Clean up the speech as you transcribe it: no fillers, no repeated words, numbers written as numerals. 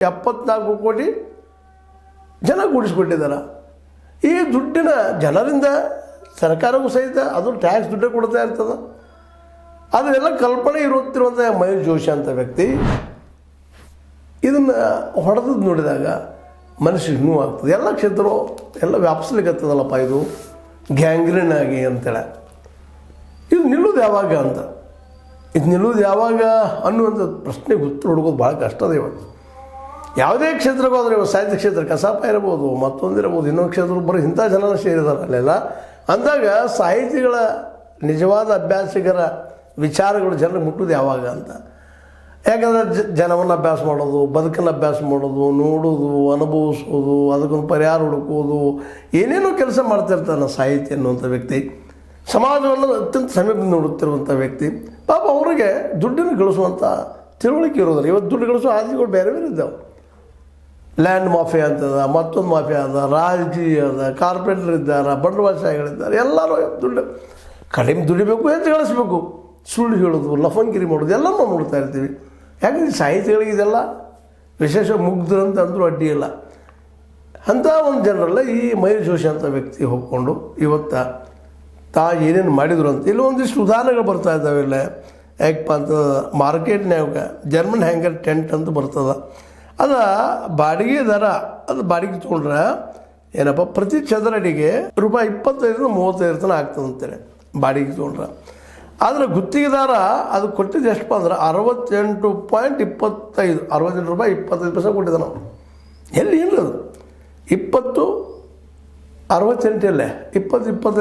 74 ಕೋಟಿ ಜನ ಕೂಡಿಸ್ಕೊಟ್ಟಿದ್ದಾರೆ. ಈ ದುಡ್ಡಿನ ಜನರಿಂದ ಸರ್ಕಾರಕ್ಕೂ ಸಹಿತ ಅದು ಟ್ಯಾಕ್ಸ್ ದುಡ್ಡೇ ಕೊಡ್ತಾ ಇರ್ತದೆ. ಅದನ್ನೆಲ್ಲ ಕಲ್ಪನೆ ಇರುತ್ತಿರುವಂಥ ಮಹೇಶ್ ಜೋಶಿ ಅಂತ ವ್ಯಕ್ತಿ ಇದನ್ನು ಹೊಡೆದದ್ದು ನೋಡಿದಾಗ ಮನಸ್ಸಿಗೆ ನೋವಾಗ್ತದೆ. ಎಲ್ಲ ಕ್ಷೇತ್ರವು ಎಲ್ಲ ವ್ಯಾಪಿಸ್ಲಿಕ್ಕತ್ತದಲ್ಲಪ್ಪ, ಇದು ಗ್ಯಾಂಗ್ರೀನ್ ಆಗಿ ಅಂತೇಳಿ. ಇದು ನಿಲ್ಲೋದು ಯಾವಾಗ ಅಂತ, ಇದು ನಿಲ್ಲೋದು ಯಾವಾಗ ಅನ್ನುವಂಥ ಪ್ರಶ್ನೆಗೆ ಉತ್ತರ ಹುಡುಕೋದು ಭಾಳ ಕಷ್ಟದ ಇವತ್ತು. ಯಾವುದೇ ಕ್ಷೇತ್ರಕ್ಕೆ ಹೋದರೆ ಇವತ್ತು ಸಾಹಿತ್ಯ ಕ್ಷೇತ್ರ ಕಸಾಪ ಇರ್ಬೋದು, ಮತ್ತೊಂದಿರ್ಬೋದು, ಇನ್ನೊಂದು ಕ್ಷೇತ್ರ ಬರೀ ಇಂಥ ಜನನ ಸೇರಿದಾರೆ ಅಲ್ಲೆಲ್ಲ. ಅಂದಾಗ ಸಾಹಿತಿಗಳ ನಿಜವಾದ ಅಭ್ಯಾಸಿಗರ ವಿಚಾರಗಳು ಜನರಿಗೆ ಮುಟ್ಟೋದು ಯಾವಾಗ ಅಂತ. ಯಾಕಂದರೆ ಜನವನ್ನು ಅಭ್ಯಾಸ ಮಾಡೋದು, ಬದುಕನ್ನು ಅಭ್ಯಾಸ ಮಾಡೋದು, ನೋಡೋದು, ಅನುಭವಿಸೋದು, ಅದಕ್ಕೊಂದು ಪರಿಹಾರ ಹುಡುಕೋದು, ಏನೇನೋ ಕೆಲಸ ಮಾಡ್ತಿರ್ತಾನೆ ಸಾಹಿತ್ಯ ಅನ್ನುವಂಥ ವ್ಯಕ್ತಿ. ಸಮಾಜವನ್ನು ಅತ್ಯಂತ ಸಮೀಪದಿಂದ ನೋಡುತ್ತಿರುವಂಥ ವ್ಯಕ್ತಿ. ಪಾಪ ಅವರಿಗೆ ದುಡ್ಡನ್ನು ಗಳಿಸುವಂಥ ತಿಳುವಳಿಕೆ ಇರೋದಿಲ್ಲ. ಇವತ್ತು ದುಡ್ಡು ಗಳಿಸೋ ಆದಿಗಳು ಬೇರೆ ಬೇರೆ ಇದ್ದಾವೆ. ಲ್ಯಾಂಡ್ ಮಾಫಿಯಾ ಅಂತದ, ಮತ್ತೊಂದು ಮಾಫಿಯಾ ಅದ, ರಾಜಕೀಯ ಅದ, ಕಾರ್ಪೊರೇಟರ್ ಇದ್ದಾರೆ, ಬಂಡವಾಳಶಾಹಿಗಳಿದ್ದಾರೆ. ಎಲ್ಲರೂ ದುಡ್ಡು ಕಡಿಮೆ ದುಡಿಬೇಕು, ಹೆಚ್ಚು ಗಳಿಸ್ಬೇಕು, ಸುಳ್ಳು ಹೇಳೋದು, ಲಫಂಗಿರಿ ಮಾಡೋದು ಎಲ್ಲ ನಾವು ನೋಡ್ತಾ ಇರ್ತೀವಿ. ಯಾಕಂದರೆ ಸಾಹಿತಿಗಳಿಗೆ ಇದೆಲ್ಲ ವಿಶೇಷ ಮುಗ್ಧರಂತ ಅಂದರೂ ಅಡ್ಡಿ ಇಲ್ಲ. ಅಂಥ ಒಂದು ಜನರಲ್ಲ ಈ ಮಹೇಶ್ ಜೋಶಿ ಅಂತ ವ್ಯಕ್ತಿ ಹೋಗ್ಕೊಂಡು ಇವತ್ತು ಏನೇನು ಮಾಡಿದ್ರು ಅಂತ ಇಲ್ಲಿ ಒಂದಿಷ್ಟು ಉದಾಹರಣೆಗಳು ಬರ್ತಾ ಇದ್ದಾವೆ. ಇಲ್ಲ ಯಾಕಪ್ಪ ಅಂತ ಮಾರ್ಕೆಟ್ನ್ಯಾಗ ಜರ್ಮನ್ ಹ್ಯಾಂಗರ್ ಟೆಂಟ್ ಅಂತ ಬರ್ತದೆ. ಅದು ಬಾಡಿಗೆ ದರ, ಅದು ಬಾಡಿಗೆ ತೊಗೊಂಡ್ರೆ ಏನಪ್ಪ ಪ್ರತಿ ಚದರ ಅಡಿಗೆ ರೂಪಾಯಿ 25-35 ತನಕ ಆಗ್ತದಂತೇಳಿ ಬಾಡಿಗೆ ತೊಗೊಂಡ್ರೆ. ಆದರೆ ಗುತ್ತಿಗೆದಾರ ಅದು ಕೊಟ್ಟಿದ್ದು ಎಷ್ಟಪ್ಪ ಅಂದ್ರೆ 68.25 68 ರೂಪಾಯಿ 25 ಪೈಸೆ ಕೊಟ್ಟಿದ್ದ. ನಾವು ಎಲ್ಲಿ ಇಲ್ಲ ಅದು 20 68 20 25